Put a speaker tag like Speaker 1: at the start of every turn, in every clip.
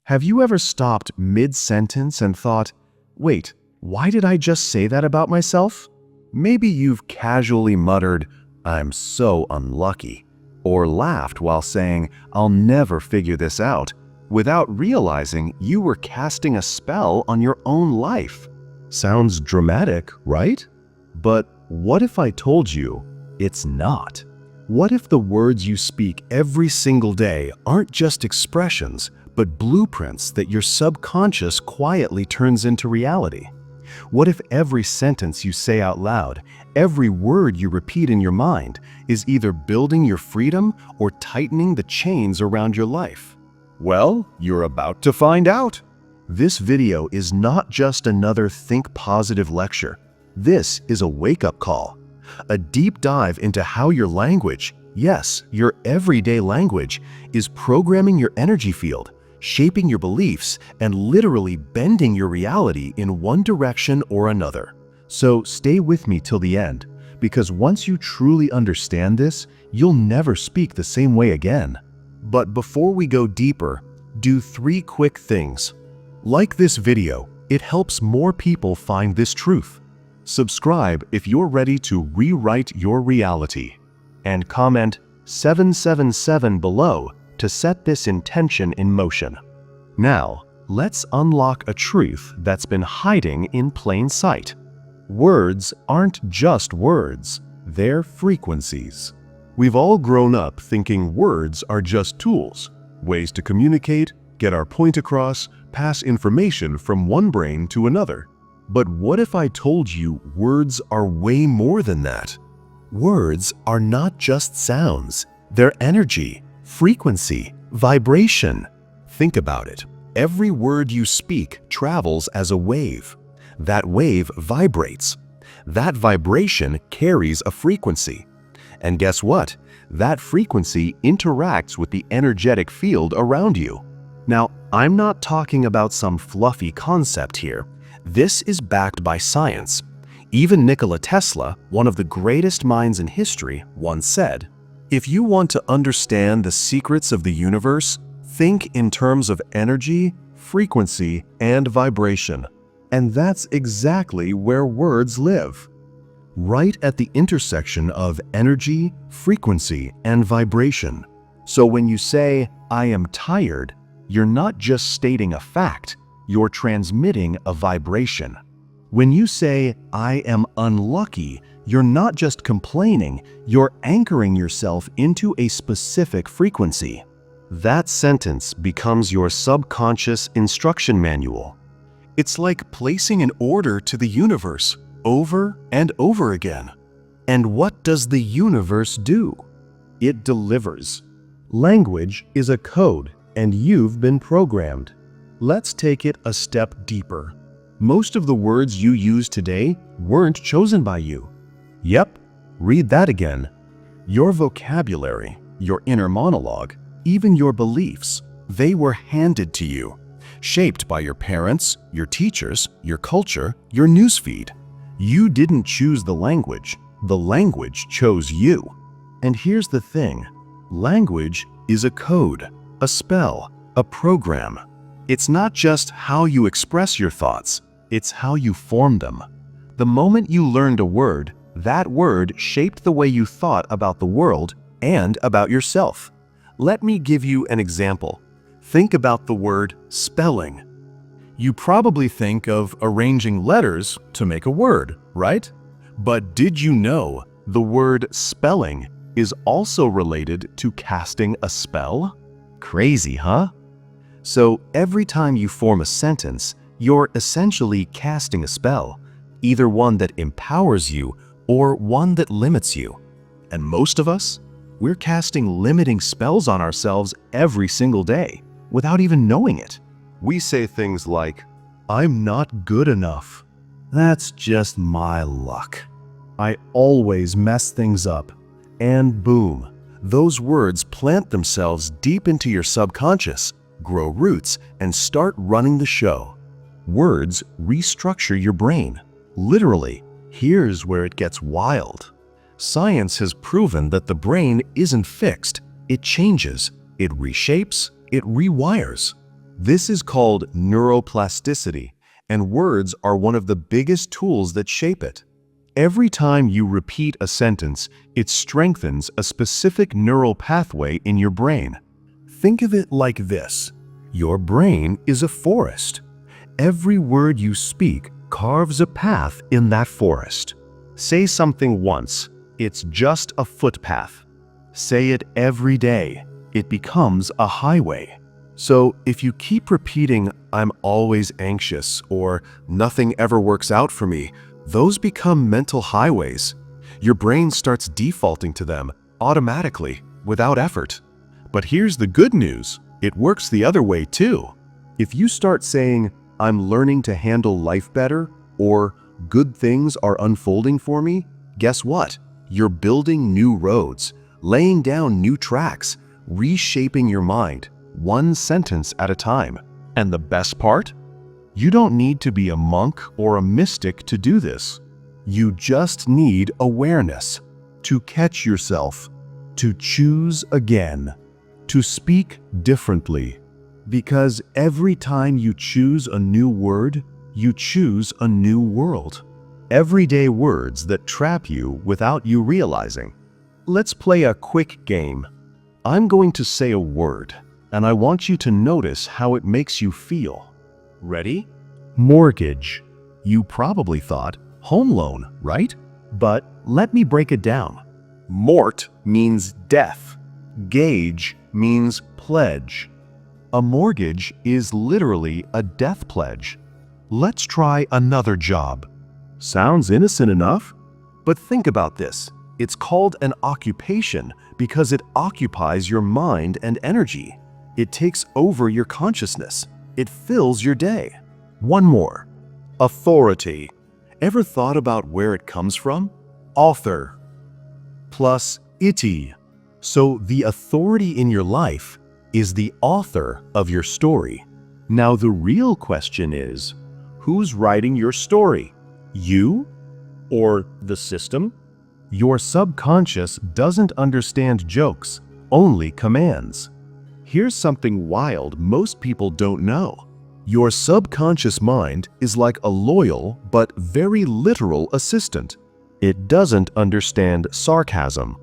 Speaker 1: Have you ever stopped mid-sentence and thought, wait, why did I just say that about myself? Maybe you've casually muttered, I'm so unlucky, or laughed while saying, I'll never figure this out, without realizing you were casting a spell on your own life. Sounds dramatic, right? But what if I told you it's not? What if the words you speak every single day aren't just expressions, but blueprints that your subconscious quietly turns into reality? What if every sentence you say out loud, every word you repeat in your mind, is either building your freedom or tightening the chains around your life? Well, you're about to find out. This video is not just another Think Positive lecture. This is a wake-up call, a deep dive into how your language, yes, your everyday language, is programming your energy field, shaping your beliefs, and literally bending your reality in one direction or another. So stay with me till the end, because once you truly understand this, you'll never speak the same way again. But before we go deeper, do 3 quick things. Like this video, it helps more people find this truth. Subscribe if you're ready to rewrite your reality. And comment 777 below to set this intention in motion. Now, let's unlock a truth that's been hiding in plain sight. Words aren't just words, they're frequencies. We've all grown up thinking words are just tools, ways to communicate, get our point across, pass information from one brain to another. But what if I told you words are way more than that? Words are not just sounds, they're energy, frequency, vibration. Think about it. Every word you speak travels as a wave. That wave vibrates. That vibration carries a frequency. And guess what? That frequency interacts with the energetic field around you. Now, I'm not talking about some fluffy concept here. This is backed by science. Even Nikola Tesla, one of the greatest minds in history, once said, if you want to understand the secrets of the universe, think in terms of energy, frequency, and vibration. And that's exactly where words live. Right at the intersection of energy, frequency, and vibration. So when you say, I am tired, you're not just stating a fact, you're transmitting a vibration. When you say, I am unlucky, you're not just complaining, you're anchoring yourself into a specific frequency. That sentence becomes your subconscious instruction manual. It's like placing an order to the universe over and over again. And what does the universe do? It delivers. Language is a code, and you've been programmed. Let's take it a step deeper. Most of the words you use today weren't chosen by you. Yep, read that again. Your vocabulary, your inner monologue, even your beliefs, they were handed to you, shaped by your parents, your teachers, your culture, your newsfeed. You didn't choose the language chose you. And here's the thing, language is a code, a spell, a program. It's not just how you express your thoughts, it's how you form them. The moment you learned a word, that word shaped the way you thought about the world and about yourself. Let me give you an example. Think about the word spelling. You probably think of arranging letters to make a word, right? But did you know the word spelling is also related to casting a spell? Crazy, huh? So every time you form a sentence, you're essentially casting a spell, either one that empowers you or one that limits you. And most of us, we're casting limiting spells on ourselves every single day without even knowing it. We say things like, I'm not good enough. That's just my luck. I always mess things up. And boom, those words plant themselves deep into your subconscious, grow roots, and start running the show. Words restructure your brain. Literally, here's where it gets wild. Science has proven that the brain isn't fixed. It changes, it reshapes, it rewires. This is called neuroplasticity, and words are one of the biggest tools that shape it. Every time you repeat a sentence, it strengthens a specific neural pathway in your brain. Think of it like this. Your brain is a forest. Every word you speak carves a path in that forest. Say something once, it's just a footpath. Say it every day, it becomes a highway. So if you keep repeating, "I'm always anxious," or "nothing ever works out for me," those become mental highways. Your brain starts defaulting to them automatically, without effort. But here's the good news. It works the other way too. If you start saying, "I'm learning to handle life better," or "good things are unfolding for me," guess what? You're building new roads, laying down new tracks, reshaping your mind, one sentence at a time. And the best part? You don't need to be a monk or a mystic to do this. You just need awareness, to catch yourself, to choose again, to speak differently. Because every time you choose a new word, you choose a new world. Everyday words that trap you without you realizing. Let's play a quick game. I'm going to say a word, and I want you to notice how it makes you feel. Ready? Mortgage. You probably thought home loan, right? But let me break it down. Mort means death. Gage means pledge. A mortgage is literally a death pledge. Let's try another job. Sounds innocent enough? But think about this. It's called an occupation because it occupies your mind and energy. It takes over your consciousness. It fills your day. One more. Authority. Ever thought about where it comes from? Author plus ity. So the authority in your life is the author of your story. Now the real question is, who's writing your story? You or the system? Your subconscious doesn't understand jokes, only commands. Here's something wild most people don't know. Your subconscious mind is like a loyal but very literal assistant. It doesn't understand sarcasm.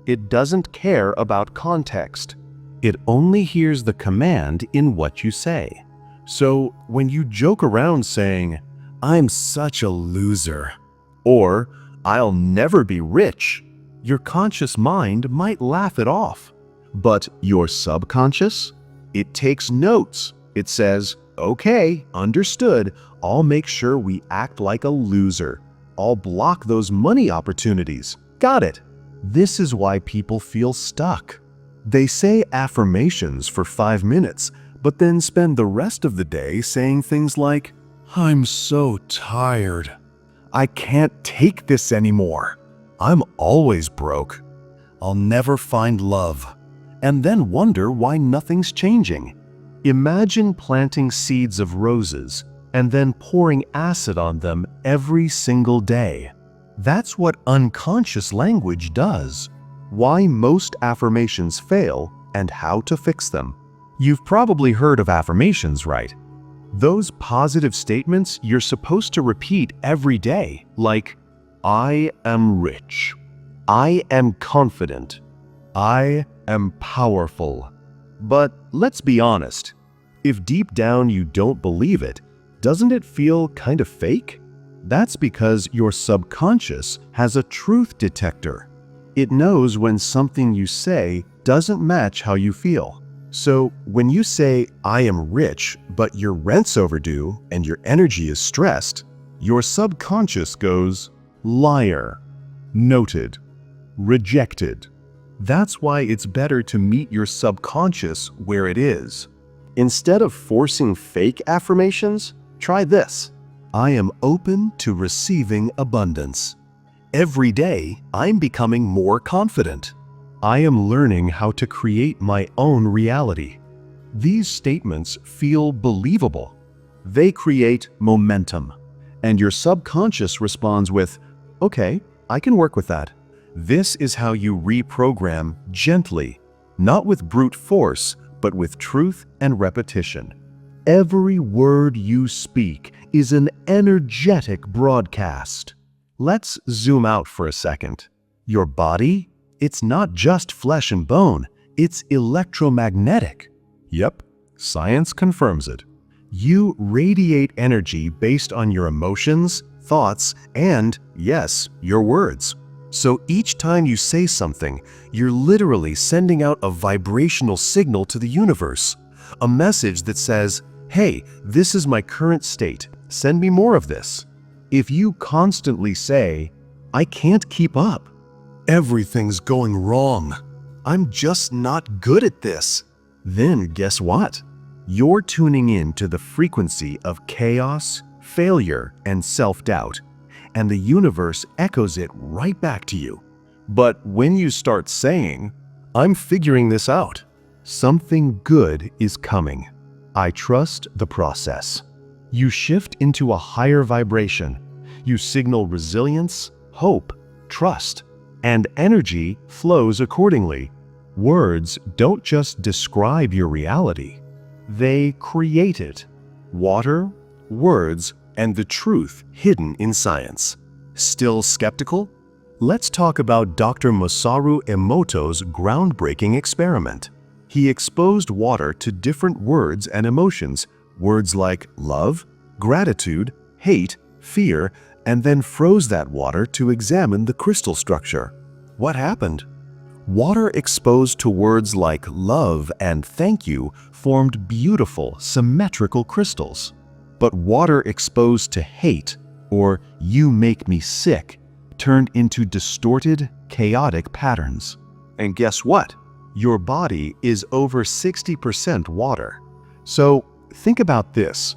Speaker 1: It doesn't care about context. It only hears the command in what you say. So when you joke around saying, "I'm such a loser," or "I'll never be rich," your conscious mind might laugh it off. But your subconscious? It takes notes. It says, "Okay, understood. I'll make sure we act like a loser. I'll block those money opportunities. Got it." This is why people feel stuck. They say affirmations for 5 minutes, but then spend the rest of the day saying things like, "I'm so tired. I can't take this anymore. I'm always broke. I'll never find love." And then wonder why nothing's changing. Imagine planting seeds of roses and then pouring acid on them every single day. That's what unconscious language does. Why most affirmations fail and how to fix them. You've probably heard of affirmations, right? Those positive statements you're supposed to repeat every day, like, "I am rich. I am confident. I am powerful." But let's be honest. If deep down you don't believe it, doesn't it feel kind of fake? That's because your subconscious has a truth detector. It knows when something you say doesn't match how you feel. So when you say, "I am rich, but your rent's overdue and your energy is stressed," your subconscious goes, "Liar. Noted. Rejected." That's why it's better to meet your subconscious where it is. Instead of forcing fake affirmations, try this. "I am open to receiving abundance. Every day, I'm becoming more confident. I am learning how to create my own reality." These statements feel believable. They create momentum. And your subconscious responds with, "Okay, I can work with that." This is how you reprogram gently, not with brute force, but with truth and repetition. Every word you speak is an energetic broadcast. Let's zoom out for a second. Your body? It's not just flesh and bone, it's electromagnetic. Yep, science confirms it. You radiate energy based on your emotions, thoughts, and, yes, your words. So each time you say something, you're literally sending out a vibrational signal to the universe. A message that says, hey, this is my current state, send me more of this. If you constantly say, I can't keep up, everything's going wrong, I'm just not good at this, then guess what? You're tuning in to the frequency of chaos, failure, and self-doubt, and the universe echoes it right back to you. But when you start saying, I'm figuring this out, something good is coming. I trust the process. You shift into a higher vibration. You signal resilience, hope, trust, and energy flows accordingly. Words don't just describe your reality. They create it. Water, words, and the truth hidden in science. Still skeptical? Let's talk about Dr. Masaru Emoto's groundbreaking experiment. He exposed water to different words and emotions, words like love, gratitude, hate, fear, and then froze that water to examine the crystal structure. What happened? Water exposed to words like love and thank you formed beautiful, symmetrical crystals. But water exposed to hate, or you make me sick, turned into distorted, chaotic patterns. And guess what? Your body is over 60% water. So think about this.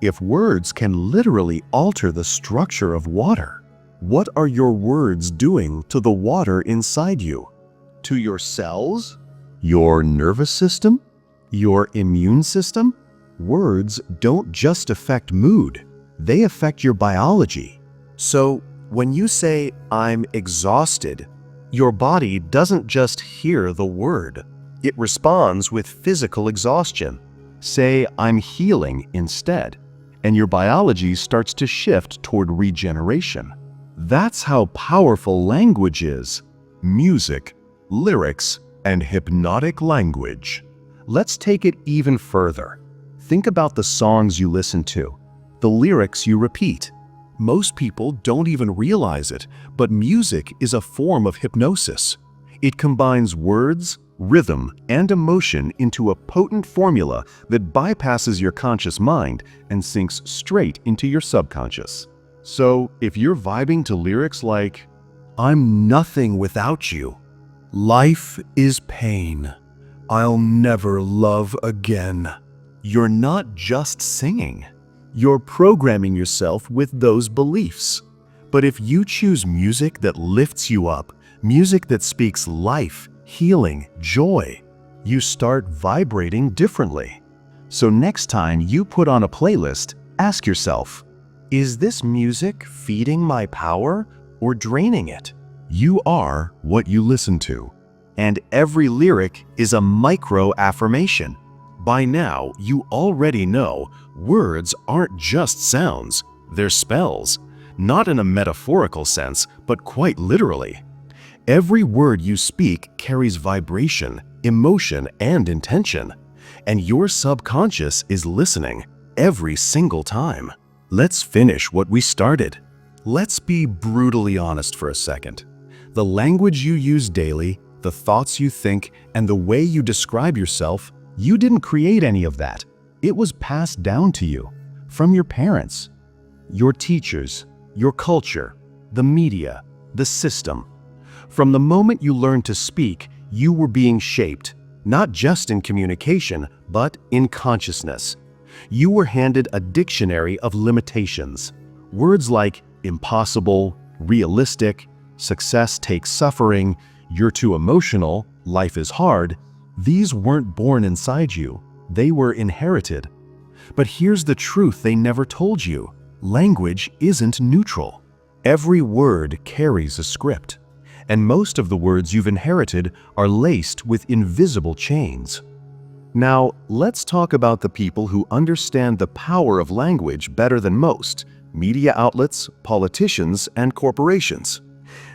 Speaker 1: If words can literally alter the structure of water, what are your words doing to the water inside you? To your cells? Your nervous system? Your immune system? Words don't just affect mood, they affect your biology. So when you say, I'm exhausted, your body doesn't just hear the word. It responds with physical exhaustion. Say, I'm healing instead, and your biology starts to shift toward regeneration. That's how powerful language is. Music, lyrics, and hypnotic language. Let's take it even further. Think about the songs you listen to, the lyrics you repeat. Most people don't even realize it, but music is a form of hypnosis. It combines words, rhythm, and emotion into a potent formula that bypasses your conscious mind and sinks straight into your subconscious. So, if you're vibing to lyrics like, I'm nothing without you, life is pain, I'll never love again, you're not just singing. You're programming yourself with those beliefs. But if you choose music that lifts you up, music that speaks life, healing, joy, you start vibrating differently. So next time you put on a playlist, ask yourself, is this music feeding my power or draining it? You are what you listen to. And every lyric is a micro affirmation. By now, you already know words aren't just sounds, they're spells, not in a metaphorical sense, but quite literally. Every word you speak carries vibration, emotion, and intention, and your subconscious is listening every single time. Let's finish what we started. Let's be brutally honest for a second. The language you use daily, the thoughts you think, and the way you describe yourself, you didn't create any of that. It was passed down to you from your parents, your teachers, your culture, the media, the system. From the moment you learned to speak, you were being shaped, not just in communication, but in consciousness. You were handed a dictionary of limitations. Words like impossible, realistic, success takes suffering, you're too emotional, life is hard. These weren't born inside you, they were inherited. But here's the truth they never told you. Language isn't neutral. Every word carries a script, and most of the words you've inherited are laced with invisible chains. Now, let's talk about the people who understand the power of language better than most: media outlets, politicians, and corporations.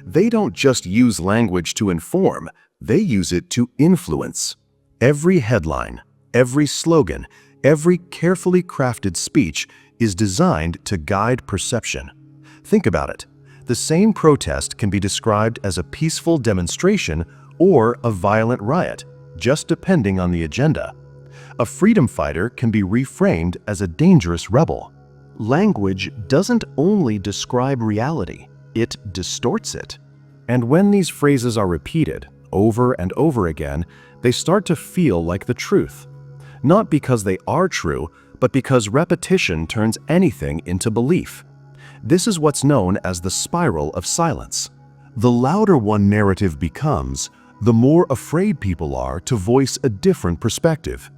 Speaker 1: They don't just use language to inform, they use it to influence. Every headline, every slogan, every carefully crafted speech is designed to guide perception. Think about it. The same protest can be described as a peaceful demonstration or a violent riot, just depending on the agenda. A freedom fighter can be reframed as a dangerous rebel. Language doesn't only describe reality, it distorts it. And when these phrases are repeated over and over again, they start to feel like the truth. Not because they are true, but because repetition turns anything into belief. This is what's known as the spiral of silence. The louder one narrative becomes, the more afraid people are to voice a different perspective.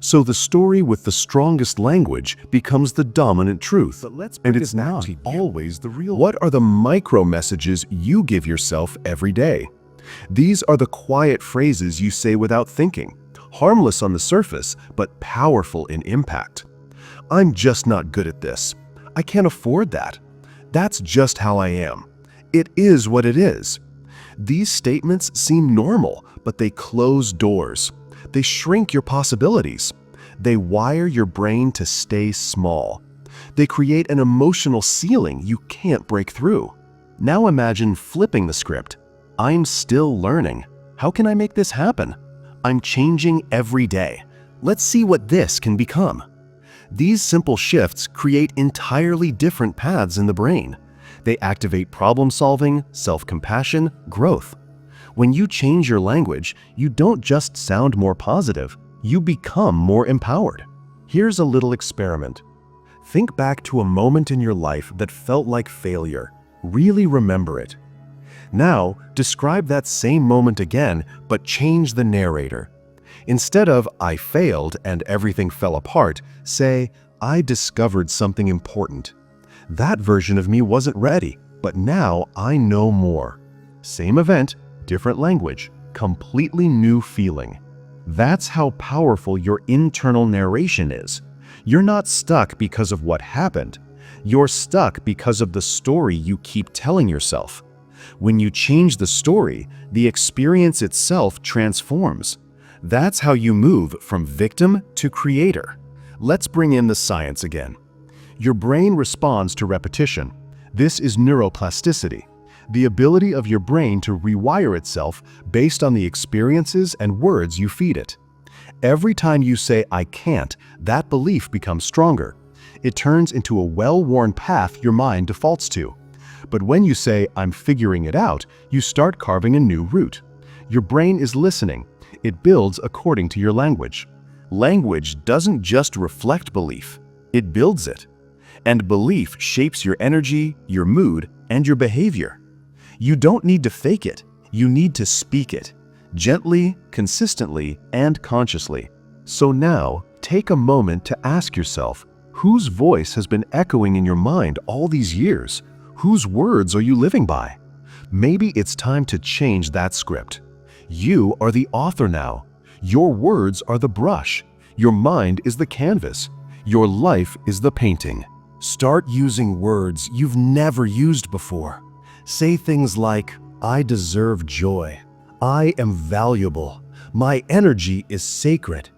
Speaker 1: So the story with the strongest language becomes the dominant truth, and it's not always the real. What are the micro messages you give yourself every day? These are the quiet phrases you say without thinking, harmless on the surface, but powerful in impact. I'm just not good at this. I can't afford that. That's just how I am. It is what it is. These statements seem normal, but they close doors. They shrink your possibilities. They wire your brain to stay small. They create an emotional ceiling you can't break through. Now imagine flipping the script. I'm still learning. How can I make this happen? I'm changing every day. Let's see what this can become. These simple shifts create entirely different paths in the brain. They activate problem-solving, self-compassion, growth. When you change your language, you don't just sound more positive, you become more empowered. Here's a little experiment. Think back to a moment in your life that felt like failure. Really remember it. Now, describe that same moment again, but change the narrator. Instead of "I failed and everything fell apart," say, "I discovered something important. That version of me wasn't ready, but now I know more." Same event, different language, completely new feeling. That's how powerful your internal narration is. You're not stuck because of what happened. You're stuck because of the story you keep telling yourself. When you change the story, the experience itself transforms. That's how you move from victim to creator. Let's bring in the science again. Your brain responds to repetition. This is neuroplasticity, the ability of your brain to rewire itself based on the experiences and words you feed it. Every time you say "I can't," that belief becomes stronger. It turns into a well-worn path your mind defaults to. But when you say "I'm figuring it out," you start carving a new route. Your brain is listening. It builds according to your language. Language doesn't just reflect belief, it builds it. And belief shapes your energy, your mood, and your behavior. You don't need to fake it, you need to speak it. Gently, consistently, and consciously. So now, take a moment to ask yourself, whose voice has been echoing in your mind all these years? Whose words are you living by? Maybe it's time to change that script. You are the author now. Your words are the brush. Your mind is the canvas. Your life is the painting. Start using words you've never used before. Say things like, "I deserve joy. I am valuable. My energy is sacred.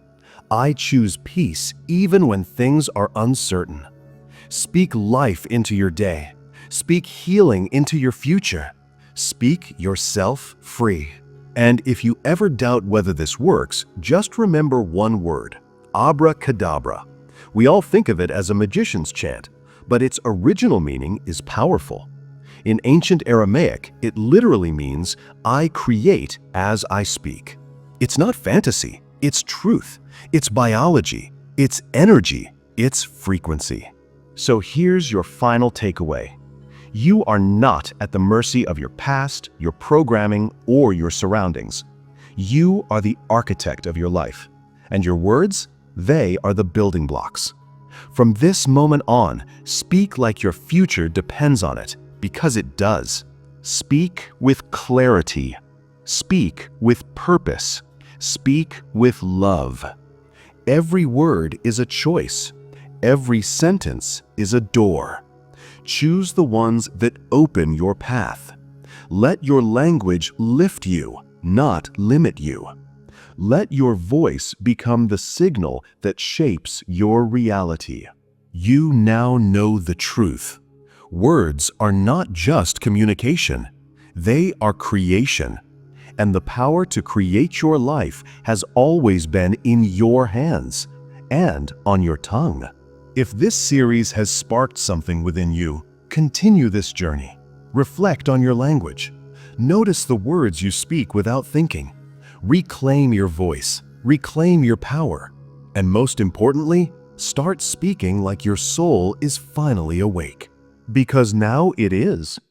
Speaker 1: I choose peace even when things are uncertain." Speak life into your day. Speak healing into your future. Speak yourself free. And if you ever doubt whether this works, just remember one word: abracadabra. We all think of it as a magician's chant, but its original meaning is powerful. In ancient Aramaic, it literally means, "I create as I speak." It's not fantasy, it's truth, it's biology, it's energy, it's frequency. So here's your final takeaway. You are not at the mercy of your past, your programming, or your surroundings. You are the architect of your life. And your words, they are the building blocks. From this moment on, speak like your future depends on it, because it does. Speak with clarity. Speak with purpose. Speak with love. Every word is a choice. Every sentence is a door. Choose the ones that open your path. Let your language lift you, not limit you. Let your voice become the signal that shapes your reality. You now know the truth. Words are not just communication. They are creation. And the power to create your life has always been in your hands and on your tongue. If this series has sparked something within you, continue this journey. Reflect on your language. Notice the words you speak without thinking. Reclaim your voice. Reclaim your power. And most importantly, start speaking like your soul is finally awake. Because now it is.